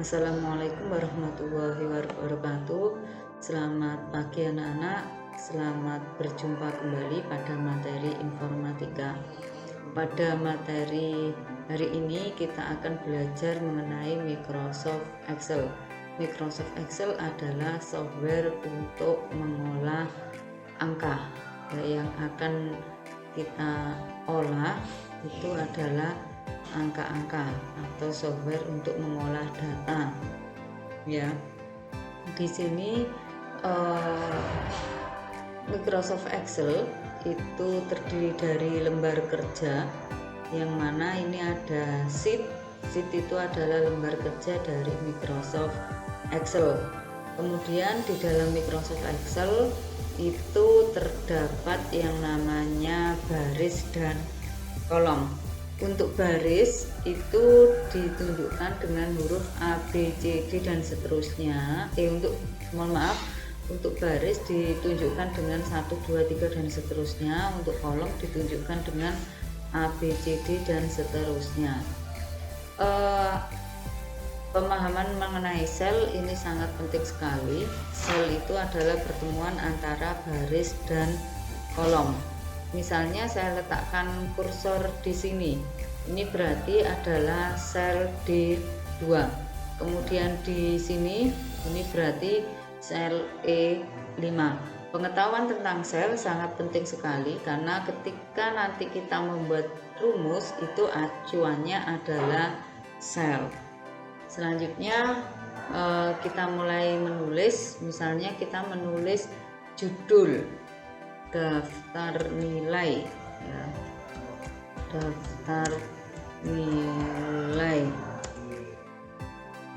Assalamualaikum warahmatullahi wabarakatuh. Selamat pagi anak-anak. Selamat berjumpa kembali pada materi informatika. Pada materi hari ini kita akan belajar mengenai Microsoft Excel. Microsoft Excel adalah software untuk mengolah angka. Yang akan kita olah itu adalah angka-angka atau software untuk mengolah data. Ya, di sini Microsoft Excel itu terdiri dari lembar kerja, yang mana ini ada sheet. Sheet itu adalah lembar kerja dari Microsoft Excel. Kemudian di dalam Microsoft Excel itu terdapat yang namanya baris dan kolom. Untuk baris itu ditunjukkan dengan huruf A, B, C, D dan seterusnya. Untuk baris ditunjukkan dengan 1, 2, 3 dan seterusnya. Untuk kolom ditunjukkan dengan A, B, C, D dan seterusnya. Pemahaman mengenai sel ini sangat penting sekali. Sel itu adalah pertemuan antara baris dan kolom. Misalnya saya letakkan kursor di sini. Ini berarti adalah sel D2. Kemudian di sini ini berarti sel E5. Pengetahuan tentang sel sangat penting sekali karena ketika nanti kita membuat rumus itu acuannya adalah sel. Selanjutnya kita mulai menulis. Misalnya kita menulis judul daftar nilai, ya. Daftar nilai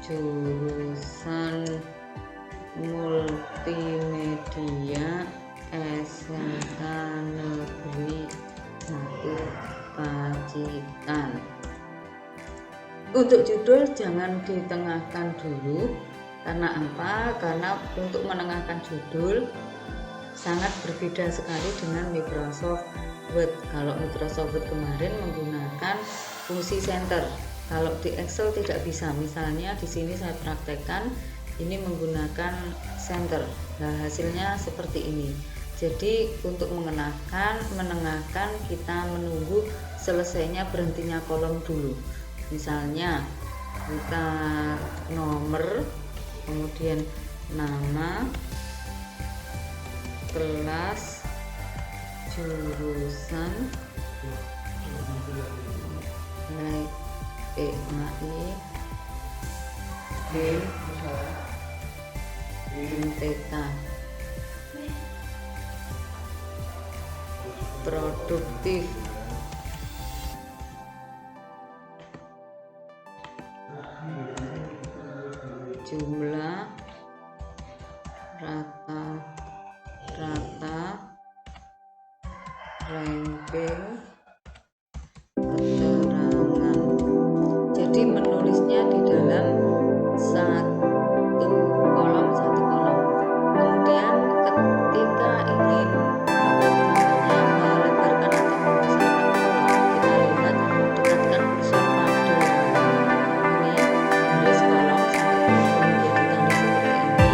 jurusan multimedia SMK Negeri 1 Pacitan. Untuk judul jangan ditengahkan dulu. Karena apa? Karena untuk menengahkan judul sangat berbeda sekali dengan Microsoft Word. Kalau Microsoft Word kemarin menggunakan fungsi center. Kalau di Excel tidak bisa. Misalnya di sini saya praktekkan ini menggunakan center. Nah, hasilnya seperti ini. Jadi untuk menengahkan kita menunggu selesainya berhentinya kolom dulu. Misalnya kita nomor, kemudian nama, kelas, jurusan, nilai PAI, BIM, MTK, produktif, jumlah, rata, ranking, keterangan. Jadi menulisnya di dalam satu kolom. Kemudian ketika ingin melebarkan atau membesarkan kolom, kita lihat dekatkan kursor pada ini garis kolom sampai menjadi tanda seperti ini. Kemudian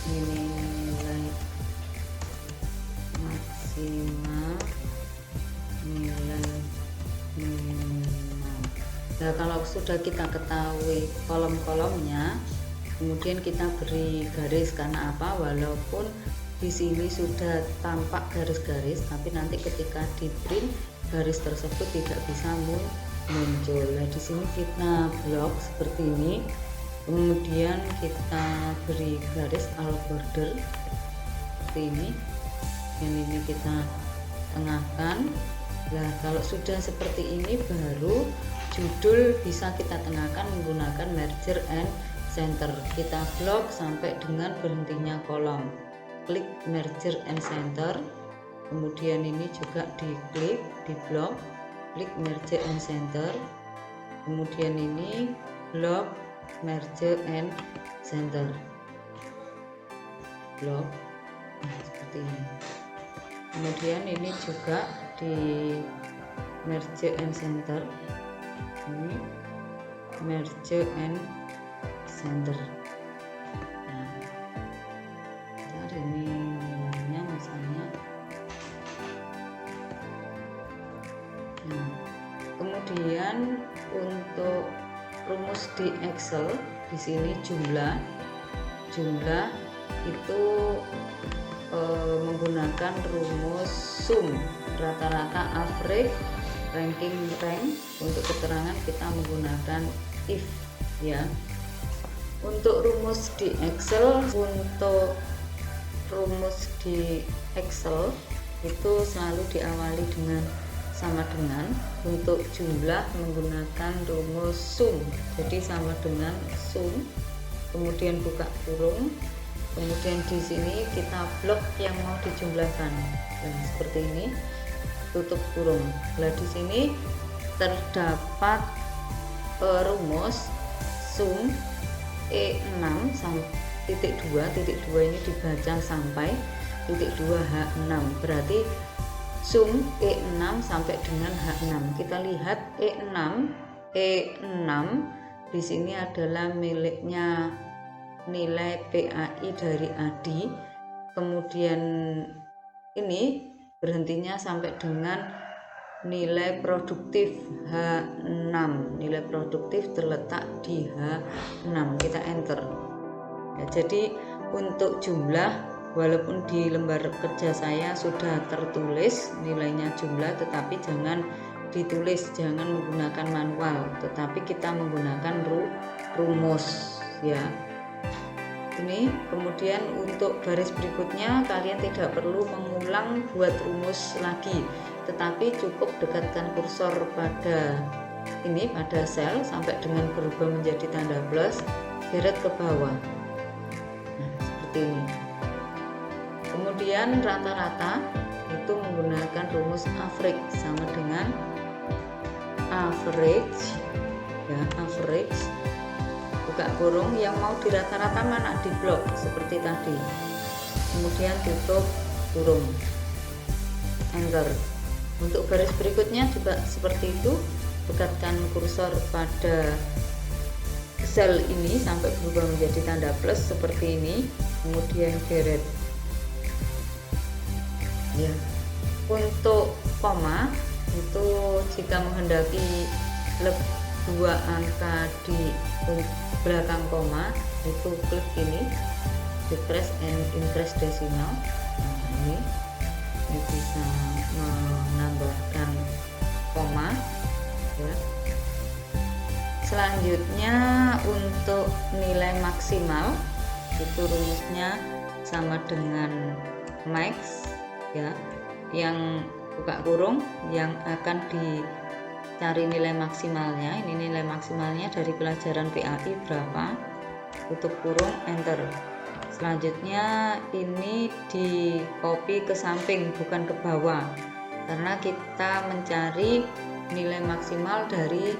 Ini nilai maksimal, nilai minimal. Nah, kalau sudah kita ketahui kolom-kolomnya, kemudian kita beri garis. Karena apa? Walaupun di sini sudah tampak garis-garis, tapi nanti ketika di print garis tersebut tidak bisa muncul. Nah, di sini kita blok seperti ini. Kemudian kita beri garis all border seperti ini, dan ini kita tengahkan. Nah, kalau sudah seperti ini baru judul bisa kita tengahkan menggunakan merger and center. Kita blok sampai dengan berhentinya kolom, klik merger and center, kemudian ini juga diklik, di blok, klik merger and center, kemudian ini blok merge and center, blok. Nah, seperti ini. Kemudian ini juga di merge and center, ini merge and center. Nah, ntar ini nilainya misalnya. Nah, kemudian untuk rumus di Excel, di sini jumlah itu menggunakan rumus sum, rata-rata, average, ranking, rank. Untuk keterangan kita menggunakan if, ya. Untuk rumus di Excel, itu selalu diawali dengan sama dengan. Untuk jumlah menggunakan rumus sum, jadi sama dengan sum, kemudian buka kurung, kemudian di sini kita blok yang mau dijumlahkan. Dan seperti ini, tutup kurung. Nah, di sini terdapat rumus sum E6 titik 2 ini dibaca sampai titik 2 H6, berarti sum E6 sampai dengan H6. Kita lihat E6 di sini adalah miliknya nilai PAI dari Adi. Kemudian ini berhentinya sampai dengan nilai produktif H6. Nilai produktif terletak di H6. Kita enter. Ya, jadi untuk jumlah, walaupun di lembar kerja saya sudah tertulis nilainya jumlah, tetapi jangan ditulis, jangan menggunakan manual, tetapi kita menggunakan rumus, ya. Ini kemudian untuk baris berikutnya kalian tidak perlu mengulang buat rumus lagi, tetapi cukup dekatkan kursor pada ini, pada sel sampai dengan berubah menjadi tanda plus, geret ke bawah. Nah, seperti ini. Kemudian rata-rata itu menggunakan rumus average, sama dengan average, ya, average, buka kurung, yang mau dirata-rata mana, di blok seperti tadi, kemudian tutup kurung, enter. Untuk baris berikutnya juga seperti itu, dekatkan kursor pada sel ini sampai berubah menjadi tanda plus seperti ini, kemudian geret. Ya, untuk koma itu jika menghendaki dua angka di belakang koma itu klik ini, decrease and increase decimal. Nah, ini bisa menambahkan koma, ya. Selanjutnya untuk nilai maksimal itu rumusnya sama dengan max, ya, yang buka kurung yang akan dicari nilai maksimalnya. Ini nilai maksimalnya dari pelajaran PAI berapa, tutup kurung, enter. Selanjutnya ini di copy ke samping, bukan ke bawah, karena kita mencari nilai maksimal dari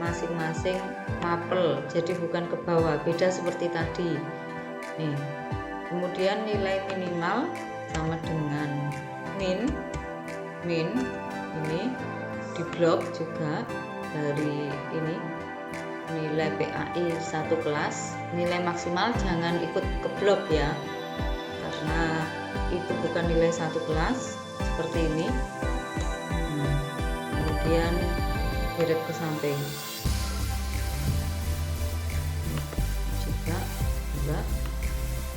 masing-masing mapel, jadi bukan ke bawah, beda seperti tadi nih. Kemudian nilai minimal sama dengan min ini diblok juga dari ini nilai PAI satu kelas. Nilai maksimal jangan ikut ke blok ya, karena itu bukan nilai satu kelas seperti ini. Kemudian geret ke samping juga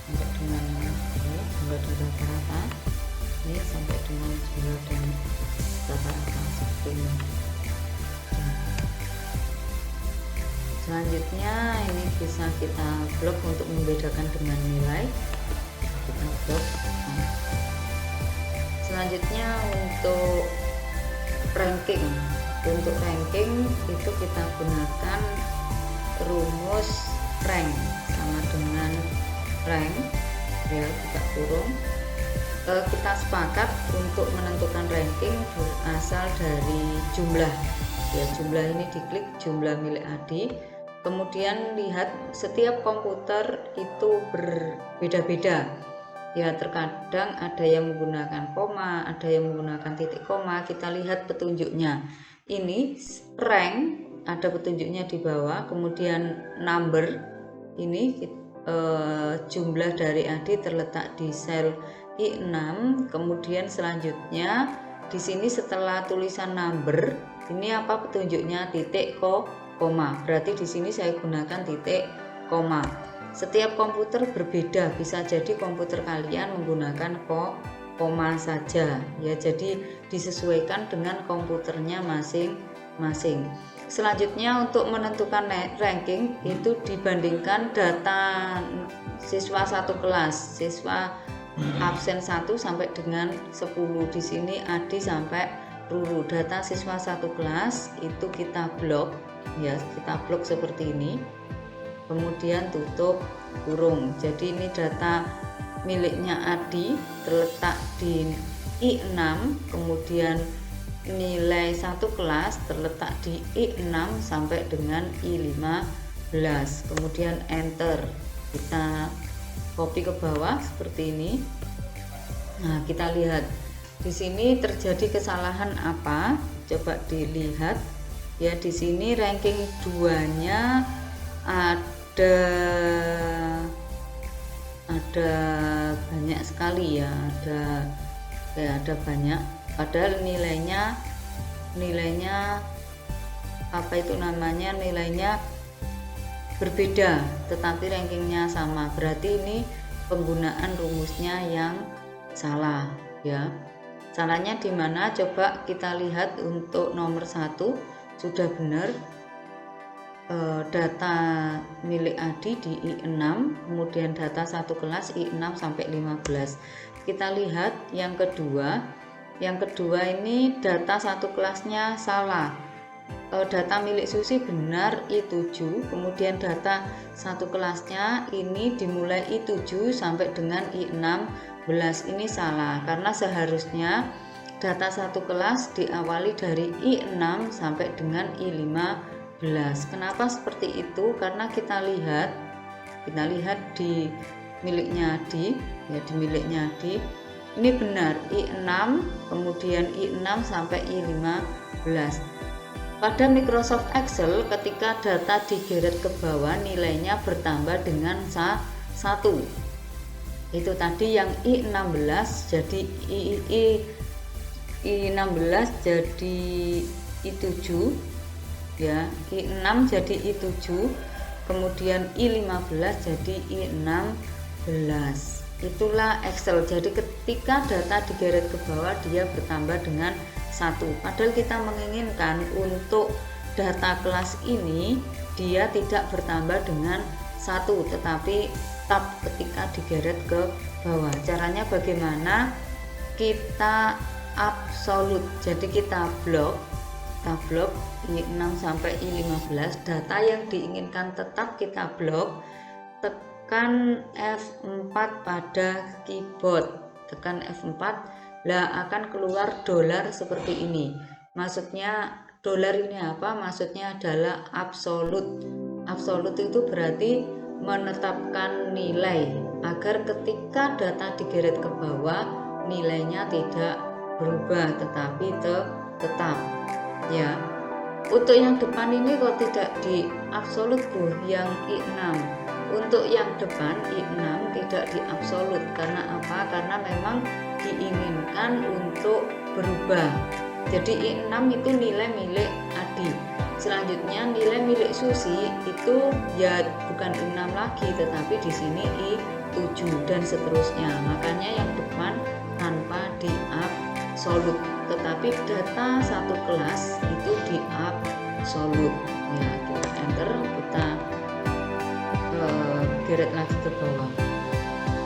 sampai dengan ini jumlah dan rata-rata, ini sampai dengan jumlah dan rata-rata seperti ini. Selanjutnya ini bisa kita blok untuk membedakan dengan nilai, kita blok. Selanjutnya untuk ranking itu kita gunakan rumus rank sama dengan rank ya, kita kurung. Kita sepakat untuk menentukan ranking berasal dari jumlah ya, jumlah ini diklik jumlah milik Adi. Kemudian lihat setiap komputer itu berbeda-beda ya, terkadang ada yang menggunakan koma, ada yang menggunakan titik koma. Kita lihat petunjuknya, ini rank ada petunjuknya di bawah, kemudian number ini jumlah dari Adi terletak di sel I6. Kemudian selanjutnya di sini setelah tulisan number ini apa petunjuknya, titik koma, berarti di sini saya gunakan titik koma. Setiap komputer berbeda, bisa jadi komputer kalian menggunakan koma saja ya, jadi disesuaikan dengan komputernya masing-masing. Selanjutnya untuk menentukan ranking itu dibandingkan data siswa satu kelas, siswa absen 1 sampai dengan 10. Di sini Adi sampai Ruru. Data siswa satu kelas itu kita blok ya, kita blok seperti ini, kemudian tutup kurung. Jadi ini data miliknya Adi terletak di I6, kemudian nilai satu kelas terletak di I6 sampai dengan I15, kemudian enter, kita copy ke bawah seperti ini. Nah, kita lihat di sini terjadi kesalahan apa, coba dilihat ya. Di sini ranking 2-nya ada banyak sekali ya, ada banyak, padahal nilainya apa itu namanya, nilainya berbeda tetapi rankingnya sama, berarti ini penggunaan rumusnya yang salah ya. Salahnya di mana? Coba kita lihat untuk nomor 1 sudah benar, data milik Adi di I6, kemudian data satu kelas I6 sampai 15. Kita lihat yang kedua ini data satu kelasnya salah. Data milik Susi benar I7, kemudian data satu kelasnya ini dimulai I7 sampai dengan I16, ini salah karena seharusnya data satu kelas diawali dari I6 sampai dengan I15. Kenapa seperti itu? Karena kita lihat di miliknya Adi ya, di miliknya Adi ini benar I6 kemudian I6 sampai I15. Pada Microsoft Excel ketika data digeret ke bawah nilainya bertambah dengan 1. Itu tadi yang I16 jadi I16 jadi I7 ya, I6 jadi I7, kemudian I15 jadi I16. Itulah Excel. Jadi ketika data digeret ke bawah dia bertambah dengan 1, padahal kita menginginkan untuk data kelas ini dia tidak bertambah dengan 1 tetapi tetap ketika digeret ke bawah. Caranya bagaimana? Kita absolut, jadi kita blok I6 sampai I15, data yang diinginkan tetap kita blok, tekan F4 pada keyboard, tekan F4 lah akan keluar dolar seperti ini. Maksudnya dolar ini apa? Maksudnya adalah absolut. Absolut itu berarti menetapkan nilai agar ketika data digeret ke bawah nilainya tidak berubah tetapi tetap ya. Untuk yang depan ini kok tidak di absolut Bu, yang I6. Untuk yang depan I6 tidak di absolut. Karena apa? Karena memang diinginkan untuk berubah. Jadi I6 itu nilai milik Adi. Selanjutnya nilai milik Susi itu ya bukan I6 lagi, tetapi di sini I7 dan seterusnya. Makanya yang depan tanpa di absolut, tetapi data satu kelas itu di absolut. Ya, kita enter, kita geret lagi ke bawah.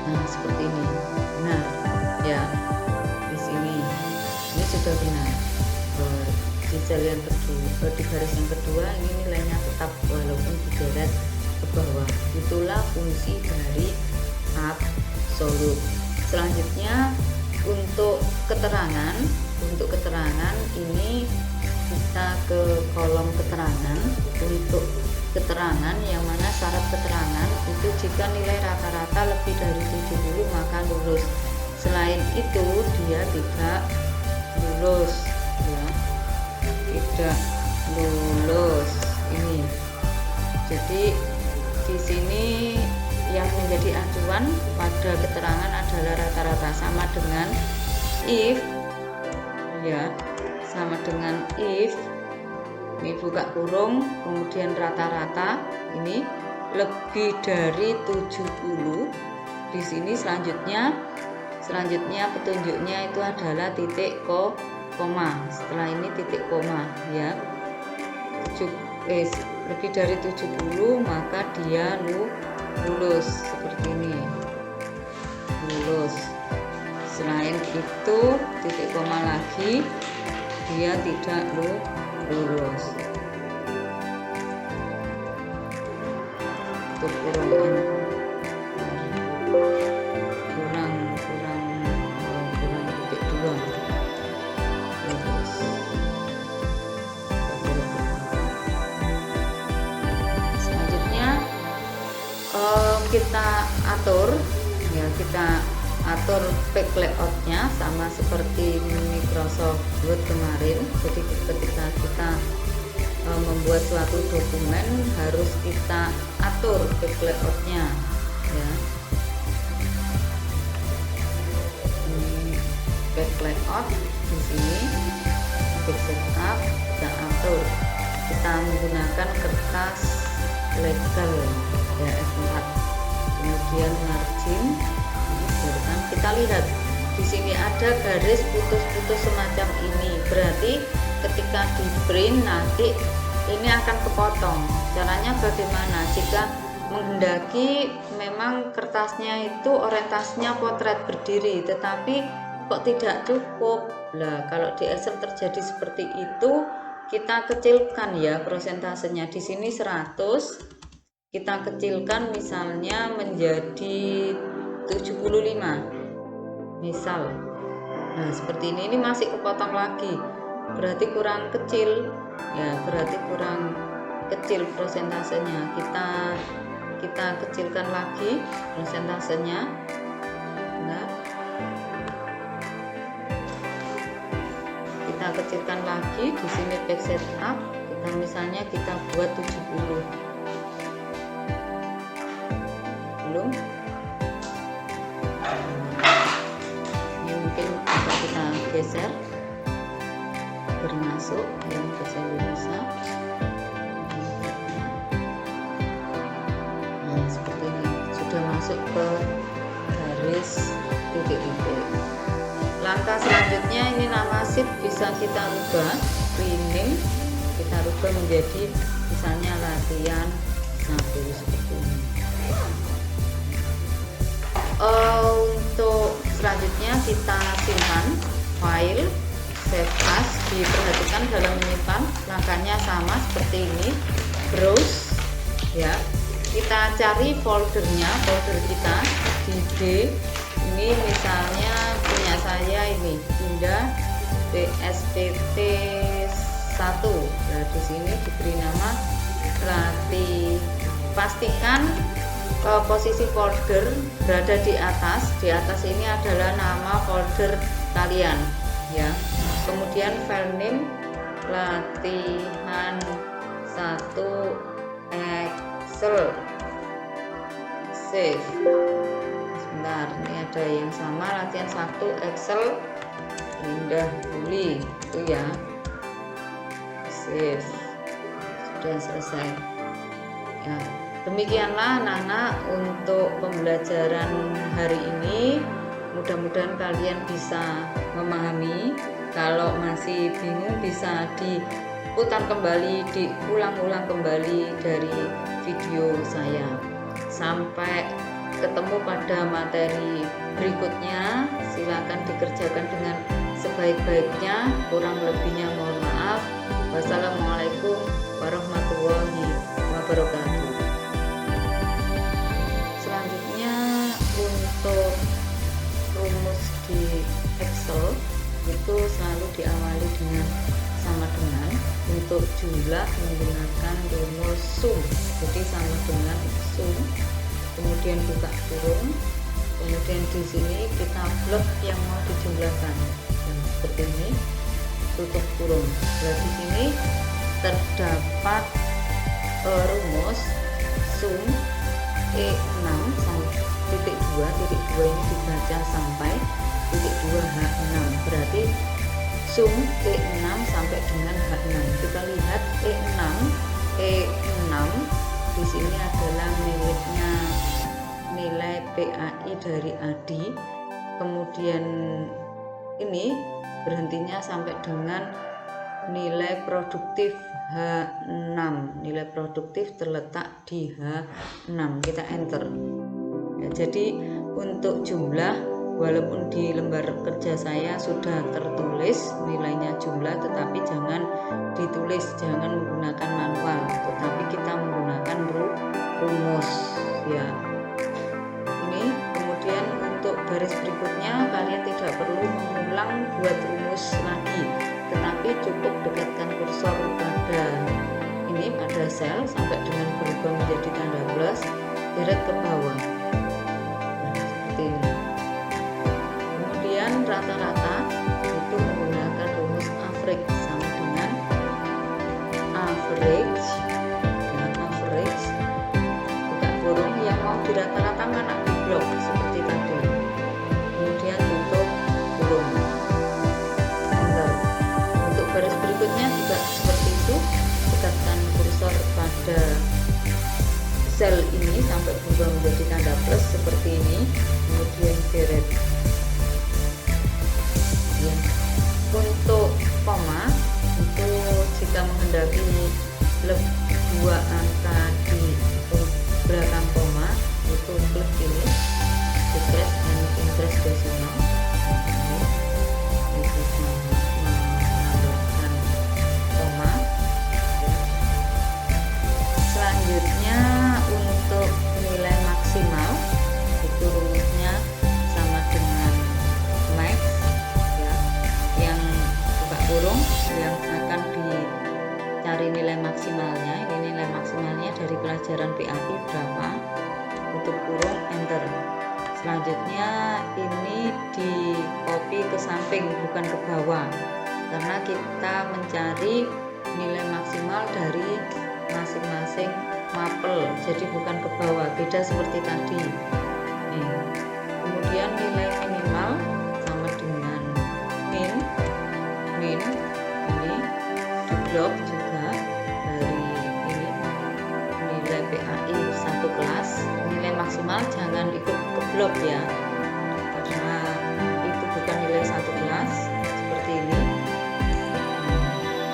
Nah, seperti ini. Benar. Ya. Di sini. Ini sudah benar. Di sel yang kedua, di garis yang kedua ini nilainya tetap walaupun digeret ke bawah. Itulah fungsi dari absolut. Selanjutnya untuk keterangan ini kita ke kolom keterangan. Untuk keterangan yang mana syarat keterangan itu jika nilai rata-rata lebih dari 70 maka lulus. Selain itu dia tidak lulus ya. Tidak lulus ini. Jadi di sini yang menjadi acuan pada keterangan adalah rata-rata, sama dengan if ya, sama dengan if ini buka kurung kemudian rata-rata ini lebih dari 70. Di sini selanjutnya petunjuknya itu adalah titik koma. Setelah ini titik koma ya. Lebih dari 70 maka dia lulus seperti ini. Lulus. Selain itu titik koma lagi dia tidak lulus. Untuk kurang titik 2 lulus. Selanjutnya kita atur ya, kita atur back layoutnya sama seperti Microsoft Word kemarin. Jadi ketika kita membuat suatu dokumen harus kita atur back layoutnya ya. Back layout di sini, back setup kita atur. Kita menggunakan kertas legal ya F4. Kemudian margin. Kita lihat di sini ada garis putus-putus semacam ini, berarti ketika di print nanti ini akan kepotong. Caranya bagaimana? Jika menghendaki memang kertasnya itu orientasinya potret berdiri, tetapi kok tidak cukup. Lah kalau di Excel terjadi seperti itu, kita kecilkan ya prosentasenya. Di sini 100, kita kecilkan misalnya menjadi 75 misal. Nah seperti ini masih kepotong lagi, berarti kurang kecil ya, berarti kurang kecil prosentasenya. Kita kecilkan lagi prosentasenya. Nah, kita kecilkan lagi. Di sini back setup, kita misalnya kita buat 70. Belum. Mungkin bisa kita geser bermasuk yang geser bisa. Nah seperti ini sudah masuk ke garis titik-titik. Langkah selanjutnya ini nama sheet bisa kita rubah, rename kita rubah menjadi misalnya latihan 1 seperti ini. Untuk selanjutnya kita simpan file, save as. Diperhatikan dalam menyimpan langkahnya sama seperti ini, browse ya, kita cari foldernya, folder kita di D. Ini misalnya punya saya ini pindah PSPT 1. Nah, di sini diberi nama latih. Pastikan posisi folder berada di atas. Di atas ini adalah nama folder kalian ya. Kemudian file name latihan 1 Excel. Save. Sebentar, ini ada yang sama, latihan 1 Excel pindah Juli itu ya. Save. Sudah selesai ya. Demikianlah anak-anak untuk pembelajaran hari ini. Mudah-mudahan kalian bisa memahami. Kalau masih bingung bisa diputar kembali, diulang-ulang kembali dari video saya. Sampai ketemu pada materi berikutnya. Silakan dikerjakan dengan sebaik-baiknya. Kurang lebihnya mohon maaf. Wassalamualaikum warahmatullahi wabarakatuh. Selanjutnya untuk rumus di Excel itu selalu diawali dengan sama dengan. Untuk jumlah menggunakan rumus sum, jadi sama dengan sum, kemudian buka kurung, kemudian di sini kita blok yang mau dijumlahkan seperti ini, tutup kurung. Nah, di sini terdapat rumus sum E6 titik 2 ini dibaca sampai titik 2 H6, berarti sum E6 sampai dengan H6. Kita lihat E6 di sini adalah miliknya nilai PAI dari Adi. Kemudian ini berhentinya sampai dengan nilai produktif H6. Nilai produktif terletak di H6. Kita enter. Ya, jadi untuk jumlah, walaupun di lembar kerja saya sudah tertulis nilainya jumlah, tetapi jangan ditulis, jangan menggunakan manual, tetapi kita menggunakan rumus ya. Ini kemudian untuk baris berikutnya kalian tidak perlu mengulang buat rumus lagi, tetapi cukup dekatkan kursor pada ini, pada sel sampai dengan berubah menjadi tanda plus, deret ke bawah. Nah, seperti ini. Kemudian rata-rata itu menggunakan rumus average, sama dengan average dan average buka kurung, yang mau dirata-ratakan aku blok seperti tadi, kemudian tutup kurung. Enter. Untuk baris berikutnya juga seperti itu, dekatkan kursor pada sel ini sampai berubah menjadi tanda plus seperti ini, kemudian deret. Untuk koma itu jika menghendaki dua angka di belakang koma itu klik ini decrease and increase decimal. Ini bisa menambahkan koma. Selanjutnya untuk nilai maksimal itu rumusnya sama dengan max ya, yang buka kurung yang akan dicari nilai maksimalnya. Ini nilai maksimalnya dari pelajaran PAI berapa, tutup kurung, enter. Selanjutnya ini di copy ke samping bukan ke bawah, karena kita mencari nilai maksimal dari masing-masing mapel, jadi bukan ke bawah, beda seperti tadi. Nih. Kemudian nilai minimal sama dengan min ini di blok juga dari ini nilai PAI satu kelas. Nilai maksimal jangan ikut ke blok ya, karena itu bukan nilai satu kelas seperti ini.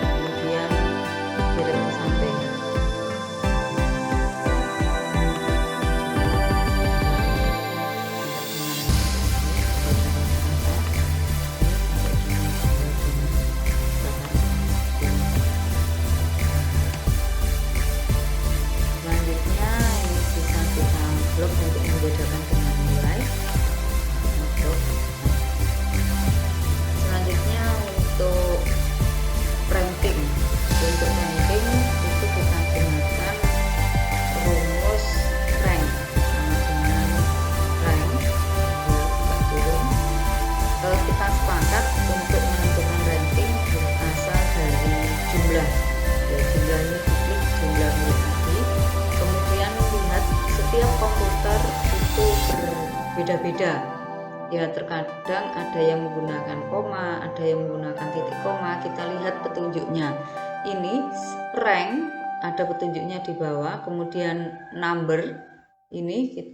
Kemudian kirim ke samping. Selanjutnya ini di sepakat untuk menentukan ranking berasal dari jumlah, ya, jumlah ini diklik jumlah milik tadi. Kemudian lihat setiap komputer itu berbeda-beda, ya, terkadang ada yang menggunakan koma, ada yang menggunakan titik koma. Kita lihat petunjuknya, ini rank ada petunjuknya di bawah, kemudian number ini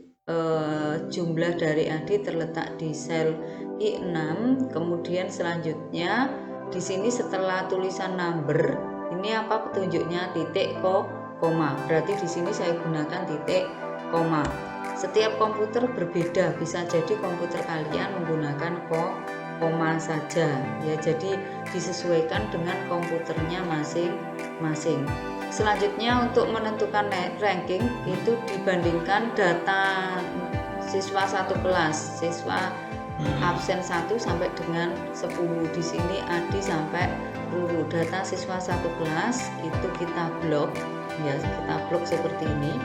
jumlah dari Adi terletak di sel I6. Kemudian selanjutnya di sini setelah tulisan number ini apa petunjuknya, titik koma, berarti di sini saya gunakan titik koma. Setiap komputer berbeda, bisa jadi komputer kalian menggunakan koma saja, ya, jadi disesuaikan dengan komputernya masing-masing. Selanjutnya untuk menentukan ranking itu dibandingkan data siswa satu kelas, siswa absen 1 sampai dengan 10. Di sini Adi sampai Ruru. Data siswa satu kelas itu kita blok, ya, kita blok seperti ini.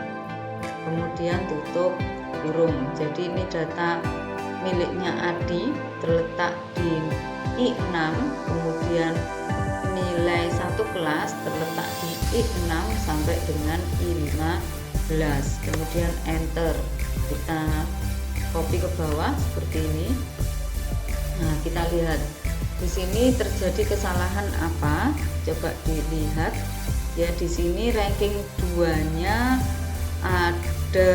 Kemudian tutup kurung. Jadi ini data miliknya Adi terletak di I6, kemudian nilai satu kelas terletak di I6 sampai dengan I15. Kemudian enter, kita copy ke bawah seperti ini. Nah, kita lihat di sini terjadi kesalahan apa, coba dilihat, ya. Di sini ranking 2-nya ada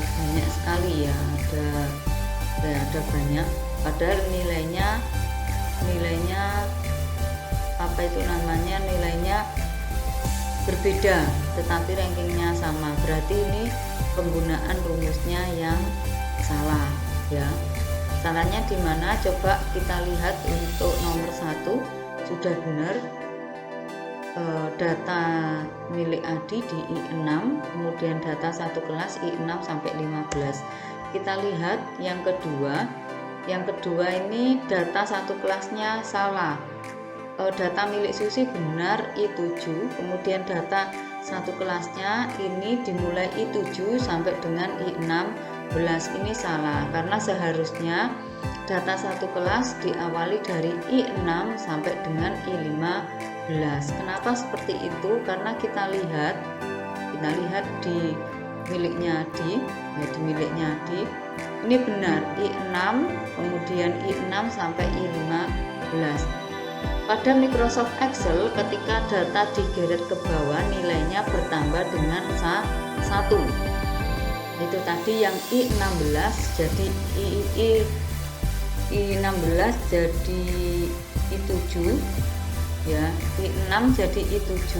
banyak sekali, ya, ada banyak, padahal nilainya apa itu namanya, nilainya berbeda tetapi rankingnya sama, berarti ini penggunaan rumusnya yang salah, ya. Salahnya di mana? Coba kita lihat untuk nomor 1 sudah benar, data milik Adi di I6, kemudian data satu kelas I6 sampai 15. Kita lihat yang kedua ini data satu kelasnya salah. Data milik Susi benar I7, kemudian data satu kelasnya ini dimulai I7 sampai dengan I16, ini salah karena seharusnya data satu kelas diawali dari I6 sampai dengan I15. Kenapa seperti itu? Karena kita lihat di miliknya Adi, ya, di miliknya Adi ini benar I6, kemudian I6 sampai I15. Pada Microsoft Excel ketika data digeret ke bawah nilainya bertambah dengan 1. Itu tadi yang I16 jadi I16 jadi I7, ya, I6 jadi I7,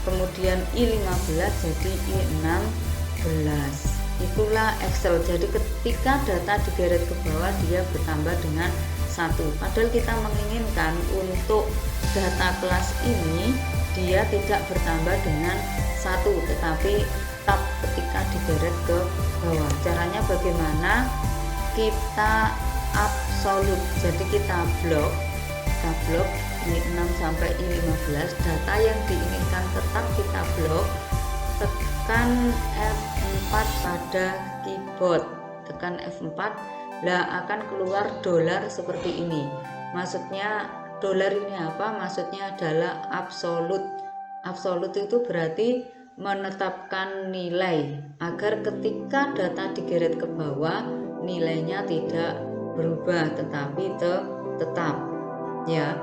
kemudian I15 jadi I16. Itulah Excel. Jadi ketika data digeret ke bawah dia bertambah dengan 1, padahal kita menginginkan untuk data kelas ini dia tidak bertambah dengan 1 tetapi tetap ketika digeret ke bawah. Caranya bagaimana? Kita absolut, jadi kita blok I6 sampai I15, data yang diinginkan tetap kita blok. Tekan F4 pada keyboard, tekan F4, lah akan keluar dolar seperti ini. Maksudnya dolar ini apa? Maksudnya adalah absolut. Absolut itu berarti menetapkan nilai agar ketika data digeret ke bawah nilainya tidak berubah tetapi tetap, ya.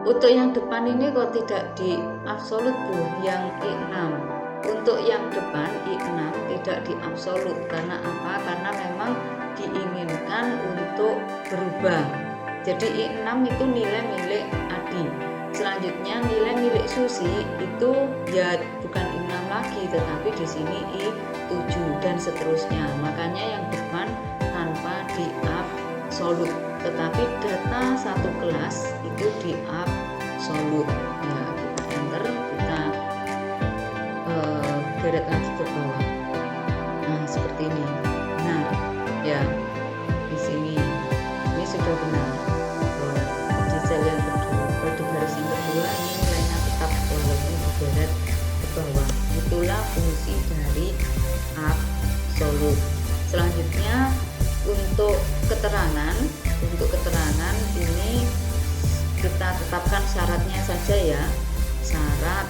Untuk yang depan ini kok tidak di absolut, Bu, yang I6. Untuk yang depan I6 tidak di absolut karena apa? Karena memang diinginkan untuk berubah. Jadi I6 itu nilai milik Adi. Selanjutnya nilai milik Susi itu ya bukan I6 lagi tetapi di sini I7 dan seterusnya. Makanya yang depan tanpa di absolut, tetapi data satu kelas itu di absolut. Ya, kita enter, kita geret lagi ke bawah. Nah, seperti ini. Benar, ya. Di sini ini sudah benar. Di sel yang kedua, di baris yang kedua ini nilainya tetap walaupun digeret ke bawah. Itulah fungsi dari absolut. Selanjutnya untuk keterangan, untuk keterangan ini kita tetapkan syaratnya saja ya. Syarat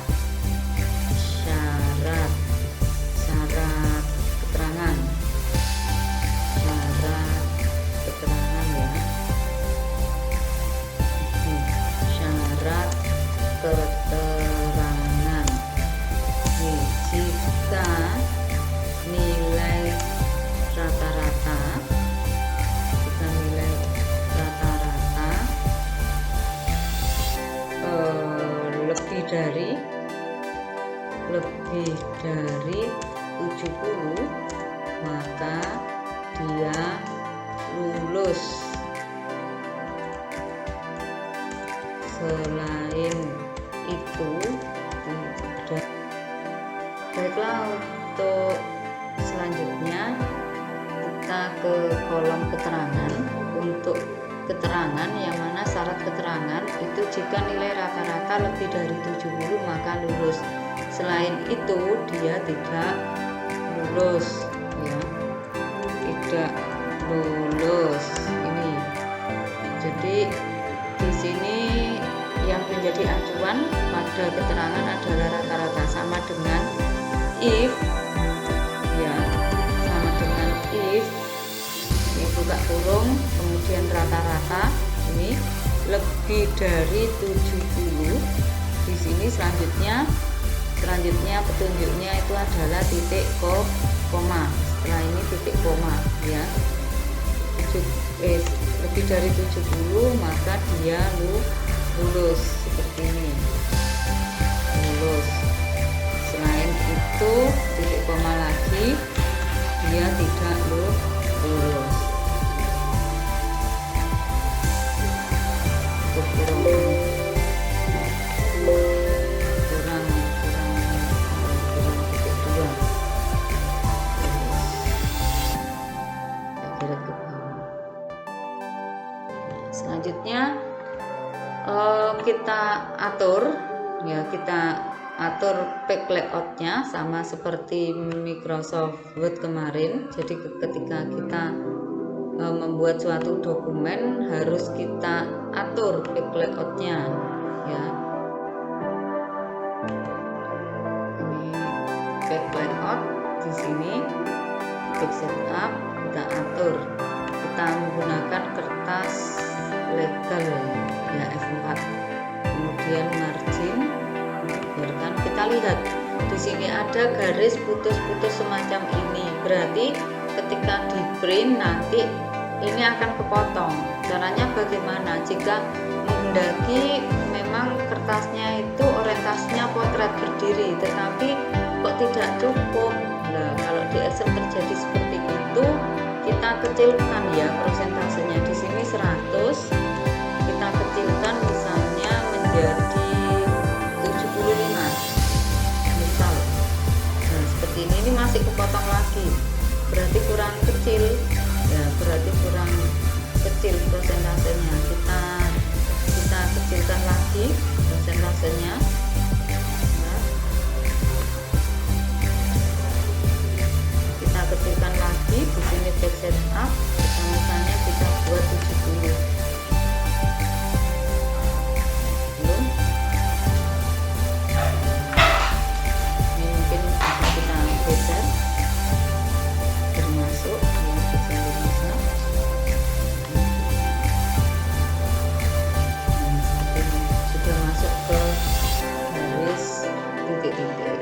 keterangan, syarat keterangan ya. Syarat keterangan. Jika nilai rata-rata lebih dari 70, maka dia lulus. Selain itu tidak. Baiklah, untuk selanjutnya kita ke kolom keterangan. Untuk keterangan yang mana syarat keterangan itu jika nilai rata-rata lebih dari 70 maka lulus. Selain itu dia tidak lulus ya. Tidak lulus ini. Jadi di sini yang menjadi acuan pada keterangan adalah rata-rata, sama dengan if ya, sama dengan if ini buka kurung kemudian rata-rata ini lebih dari 70. Di sini selanjutnya petunjuknya itu adalah titik koma. Setelah ini titik koma ya. Lebih dari 70 maka dia lulus, seperti ini, lulus. Selain itu titik koma lagi, dia tidak lulus. kurang titik 2. Selanjutnya kita atur page layoutnya sama seperti Microsoft Word kemarin. Jadi ketika kita membuat suatu dokumen harus kita atur page layoutnya ya. Ini page layout, di sini page setup kita atur. Kita menggunakan kertas legal ya, F4. Kemudian margin, biarkan kita lihat di sini ada garis putus-putus semacam ini. Berarti ketika di print nanti ini akan kepotong. Caranya bagaimana? Jika menghendaki memang kertasnya itu orientasinya potret berdiri, tetapi kok tidak cukup. Nah, kalau di Excel terjadi seperti itu, kita kecilkan ya persentasenya. Di sini 100, kita kecilkan misalnya menjadi 75 misal. Nah, seperti ini masih kepotong lagi, berarti kurang kecil ya, berarti kurang kecil persentasenya. Kita kecilkan lagi persentasenya ya. Kita kecilkan lagi. Di sini page setup, misalnya kita buat 70. Belum. Ini mungkin bisa kita geser termasuk yang bisa. Sudah masuk ke garis titik-titik.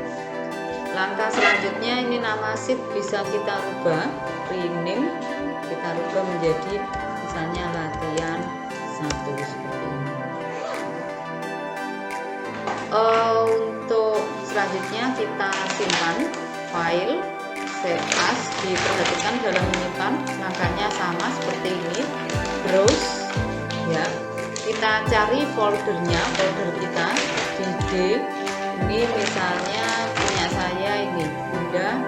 Langkah selanjutnya ini nama sheet bisa kita rubah, rename, kita rubah menjadi misalnya latihan 1 seperti ini. Untuk selanjutnya kita simpan file, save as. Diperhatikan dalam menyimpan langkahnya sama seperti ini, browse ya. Kita cari foldernya, folder kita di D. Ini misalnya punya saya ini Bunda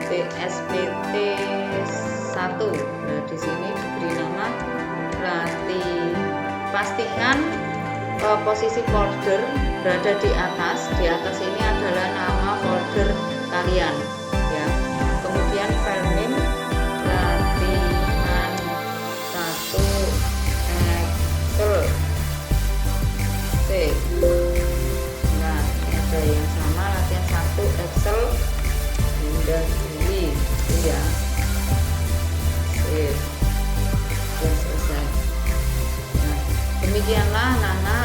PSPT 1. Nah, di sini diberi nama latih. Pastikan posisi folder berada di atas. Di atas ini adalah nama folder kalian ya. Kemudian file name latihan Demikianlah Nana